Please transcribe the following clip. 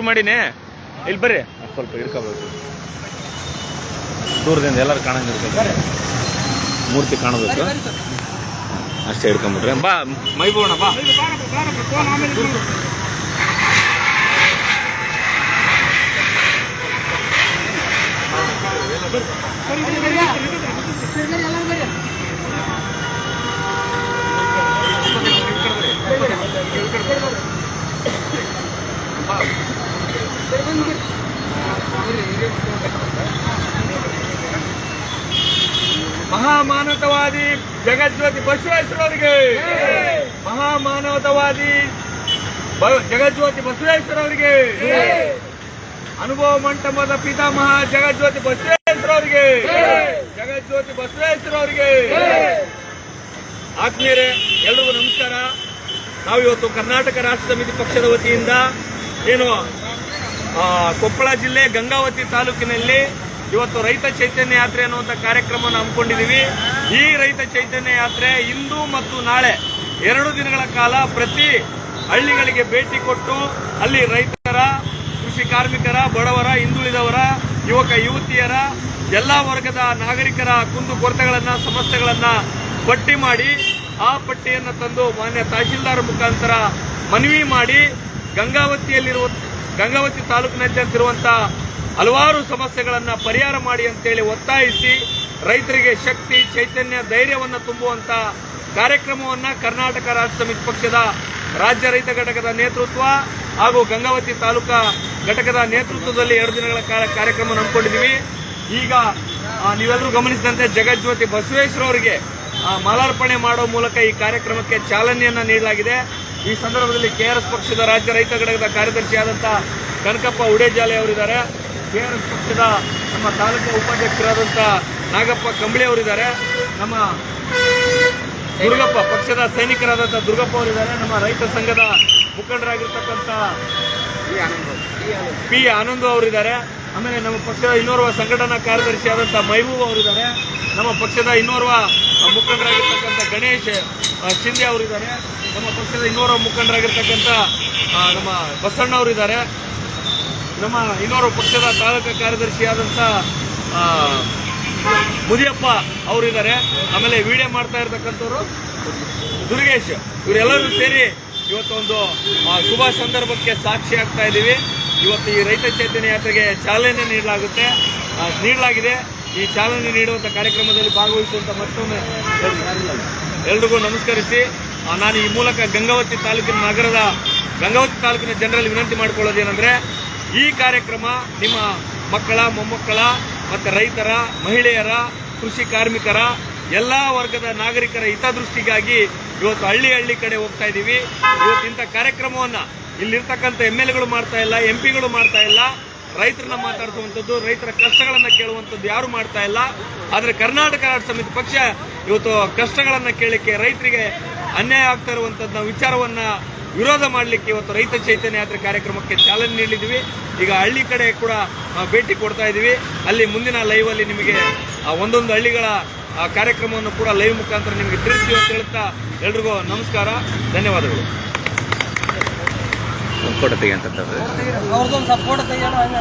ಮಾಡಿನೇ ಇಲ್ಲಿ ಬರ್ರಿ ಸ್ವಲ್ಪ ಹಿಡ್ಕೋಬೇಕು ದೂರದಿಂದ ಎಲ್ಲರೂ ಕಾಣಂಗಿರ್ಬೇಕು ಮೂರ್ತಿ ಕಾಣಬೇಕು ಅಷ್ಟೇ ಹಿಡ್ಕೊಂಬಿಟ್ರೆ ಬಾ ಮೈಬೋಣ ಬಾ ಮಹಾಮಾನವತಾವಾದಿ ಜಗಜ್ಯೋತಿ ಬಸವೇಶ್ವರವರಿಗೆ ಮಹಾಮಾನವತಾವಾದಿ ಜಗಜ್ಯೋತಿ ಬಸವೇಶ್ವರವರಿಗೆ ಅನುಭವ ಮಂಟಪದ ಪಿತಾಮಹ ಜಗಜ್ಯೋತಿ ಬಸವೇಶ್ವರವರಿಗೆ ಜಗಜ್ಯೋತಿ ಬಸವೇಶ್ವರವರಿಗೆ ಆತ್ಮೀಯರೇ ಎಲ್ರಿಗೂ ನಮಸ್ಕಾರ. ನಾವು ಇವತ್ತು ಕರ್ನಾಟಕ ರಾಷ್ಟ್ರ ಸಮಿತಿ ಪಕ್ಷದ ವತಿಯಿಂದ ಏನು ಕೊಪ್ಪಳ ಜಿಲ್ಲೆ ಗಂಗಾವತಿ ತಾಲೂಕಿನಲ್ಲಿ ಇವತ್ತು ರೈತ ಚೈತನ್ಯ ಯಾತ್ರೆ ಅನ್ನುವಂಥ ಕಾರ್ಯಕ್ರಮವನ್ನು ಹಮ್ಮಿಕೊಂಡಿದ್ದೀವಿ. ಈ ರೈತ ಚೈತನ್ಯ ಯಾತ್ರೆ ಇಂದು ಮತ್ತು ನಾಳೆ 2 ದಿನಗಳ ಕಾಲ ಪ್ರತಿ ಹಳ್ಳಿಗಳಿಗೆ ಭೇಟಿ ಕೊಟ್ಟು ಅಲ್ಲಿ ರೈತರ, ಕೃಷಿ ಕಾರ್ಮಿಕರ, ಬಡವರ, ಹಿಂದುಳಿದವರ, ಯುವಕ ಯುವತಿಯರ ಎಲ್ಲಾ ವರ್ಗದ ನಾಗರಿಕರ ಕುಂದು ಕೊರತೆಗಳನ್ನ, ಸಮಸ್ಯೆಗಳನ್ನ ಪಟ್ಟಿ ಮಾಡಿ ಆ ಪಟ್ಟಿಯನ್ನು ತಂದು ಮಾನ್ಯ ತಹಶೀಲ್ದಾರ್ ಮುಖಾಂತರ ಮನವಿ ಮಾಡಿ ಗಂಗಾವತಿ ತಾಲೂಕಿನಾದ್ಯಂತಿರುವಂತಹ ಹಲವಾರು ಸಮಸ್ಯೆಗಳನ್ನ ಪರಿಹಾರ ಮಾಡಿ ಅಂತೇಳಿ ಒತ್ತಾಯಿಸಿ ರೈತರಿಗೆ ಶಕ್ತಿ, ಚೈತನ್ಯ, ಧೈರ್ಯವನ್ನು ತುಂಬುವಂತ ಕಾರ್ಯಕ್ರಮವನ್ನ ಕರ್ನಾಟಕ ರಾಷ್ಟ್ರ ಸಮಿತಿ ಪಕ್ಷದ ರಾಜ್ಯ ರೈತ ಘಟಕದ ನೇತೃತ್ವ ಹಾಗೂ ಗಂಗಾವತಿ ತಾಲೂಕಾ ಘಟಕದ ನೇತೃತ್ವದಲ್ಲಿ 2 ದಿನಗಳ ಕಾಲ ಕಾರ್ಯಕ್ರಮ ಹಮ್ಮಿಕೊಂಡಿದ್ದೀವಿ. ಈಗ ನೀವೆಲ್ಲರೂ ಗಮನಿಸಿದಂತೆ ಜಗಜ್ಯೋತಿ ಬಸವೇಶ್ವರವರಿಗೆ ಮಾಲಾರ್ಪಣೆ ಮಾಡುವ ಮೂಲಕ ಈ ಕಾರ್ಯಕ್ರಮಕ್ಕೆ ಚಾಲನೆಯನ್ನ ನೀಡಲಾಗಿದೆ. ಈ ಸಂದರ್ಭದಲ್ಲಿ ಕೆಆರ್ಎಸ್ ಪಕ್ಷದ ರಾಜ್ಯ ರೈತ ಘಟಕದ ಕಾರ್ಯದರ್ಶಿಯಾದಂತಹ ಕನಕಪ್ಪ ಉಡೇಜಾಲೆ ಅವರಿದ್ದಾರೆ. ಕೆಆರ್ಎಸ್ ಪಕ್ಷದ ನಮ್ಮ ತಾಲೂಕು ಉಪಾಧ್ಯಕ್ಷರಾದಂತಹ ನಾಗಪ್ಪ ಕಂಬಳಿ ಅವರಿದ್ದಾರೆ. ನಮ್ಮ ದುರ್ಗಪ್ಪ ಪಕ್ಷದ ಸೈನಿಕರಾದಂತಹ ದುರ್ಗಪ್ಪ ಅವರಿದ್ದಾರೆ. ನಮ್ಮ ರೈತ ಸಂಘದ ಮುಖಂಡರಾಗಿರ್ತಕ್ಕಂಥ ಪಿ ಆನಂದ್ ಅವರಿದ್ದಾರೆ. ಆಮೇಲೆ ನಮ್ಮ ಪಕ್ಷದ ಇನ್ನೋರ್ವ ಸಂಘಟನಾ ಕಾರ್ಯದರ್ಶಿಯಾದಂತಹ ಮೈಬೂಬ್ ಅವರಿದ್ದಾರೆ. ನಮ್ಮ ಪಕ್ಷದ ಇನ್ನೋರ್ವ ಮುಖಂಡರಾಗಿರ್ತಕ್ಕಂಥ ಗಣೇಶ್ ಶಿಂದೆ ಅವರಿದ್ದಾರೆ. ನಮ್ಮ ಪಕ್ಷದ ಇನ್ನೋರ್ವ ಮುಖಂಡರಾಗಿರ್ತಕ್ಕಂಥ ನಮ್ಮ ಬಸಣ್ಣ ಅವರಿದ್ದಾರೆ. ನಮ್ಮ ಇನ್ನೋರ್ವ ಪಕ್ಷದ ತಾಲೂಕಾ ಕಾರ್ಯದರ್ಶಿಯಾದಂಥ ಮುದಿಯಪ್ಪ ಅವರಿದ್ದಾರೆ. ಆಮೇಲೆ ವಿಡಿಯೋ ಮಾಡ್ತಾ ಇರತಕ್ಕಂಥವ್ರು ದುರ್ಗೇಶ್. ಇವರೆಲ್ಲರೂ ಸೇರಿ ಇವತ್ತೊಂದು ಶುಭ ಸಂದರ್ಭಕ್ಕೆ ಸಾಕ್ಷಿ ಆಗ್ತಾ ಇದ್ದೀವಿ. ಇವತ್ತು ಈ ರೈತ ಚೈತನ್ಯ ಯಾತ್ರೆಗೆ ಚಾಲನೆ ನೀಡಲಾಗಿದೆ. ಈ ಚಾಲನೆ ನೀಡುವಂತ ಕಾರ್ಯಕ್ರಮದಲ್ಲಿ ಭಾಗವಹಿಸುವಂತ ಮತ್ತೊಮ್ಮೆ ಎಲ್ರಿಗೂ ನಮಸ್ಕರಿಸಿ ನಾನು ಈ ಮೂಲಕ ಗಂಗಾವತಿ ತಾಲೂಕಿನ ಜನರಲ್ಲಿ ವಿನಂತಿ ಮಾಡಿಕೊಳ್ಳೋದೇನೆಂದ್ರೆ, ಈ ಕಾರ್ಯಕ್ರಮ ನಿಮ್ಮ ಮಕ್ಕಳ, ಮೊಮ್ಮಕ್ಕಳ ಮತ್ತೆ ರೈತರ, ಮಹಿಳೆಯರ, ಕೃಷಿ ಕಾರ್ಮಿಕರ ಎಲ್ಲಾ ವರ್ಗದ ನಾಗರಿಕರ ಹಿತದೃಷ್ಟಿಗಾಗಿ ಇವತ್ತು ಹಳ್ಳಿ ಕಡೆ ಹೋಗ್ತಾ ಇದ್ದೀವಿ. ಇವತ್ತು ಇಂಥ ಕಾರ್ಯಕ್ರಮವನ್ನ ಇಲ್ಲಿರ್ತಕ್ಕಂಥ MLAಗಳು ಮಾಡ್ತಾ ಇಲ್ಲ, MP ಗಳು ಮಾಡ್ತಾ ಇಲ್ಲ, ರೈತರನ್ನ ಮಾತಾಡಿಸುವಂಥದ್ದು, ರೈತರ ಕಷ್ಟಗಳನ್ನ ಕೇಳುವಂಥದ್ದು ಯಾರು ಮಾಡ್ತಾ ಇಲ್ಲ. ಆದ್ರೆ ಕರ್ನಾಟಕ ರಾಷ್ಟ್ರ ಸಮಿತಿ ಪಕ್ಷ ಇವತ್ತು ಕಷ್ಟಗಳನ್ನ ಕೇಳಲಿಕ್ಕೆ, ರೈತರಿಗೆ ಅನ್ಯಾಯ ಆಗ್ತಾ ಇರುವಂತದ್ದು ವಿಚಾರವನ್ನ ವಿರೋಧ ಮಾಡಲಿಕ್ಕೆ ಇವತ್ತು ರೈತ ಚೈತನ್ಯ ಯಾತ್ರೆ ಕಾರ್ಯಕ್ರಮಕ್ಕೆ ಚಾಲನೆ ನೀಡಿದ್ದೀವಿ. ಈಗ ಹಳ್ಳಿ ಕಡೆ ಕೂಡ ಭೇಟಿ ಕೊಡ್ತಾ ಇದ್ದೀವಿ. ಅಲ್ಲಿ ಮುಂದಿನ ಲೈವ್ ಅಲ್ಲಿ ನಿಮಗೆ ಒಂದೊಂದು ಹಳ್ಳಿಗಳ ಕಾರ್ಯಕ್ರಮವನ್ನು ಕೂಡ ಲೈವ್ ಮುಖಾಂತರ ನಿಮಗೆ ತಿಳಿಸ್ತೀವಿ ಅಂತ ಹೇಳ್ತಾ ಎಲ್ರಿಗೂ ನಮಸ್ಕಾರ, ಧನ್ಯವಾದಗಳು.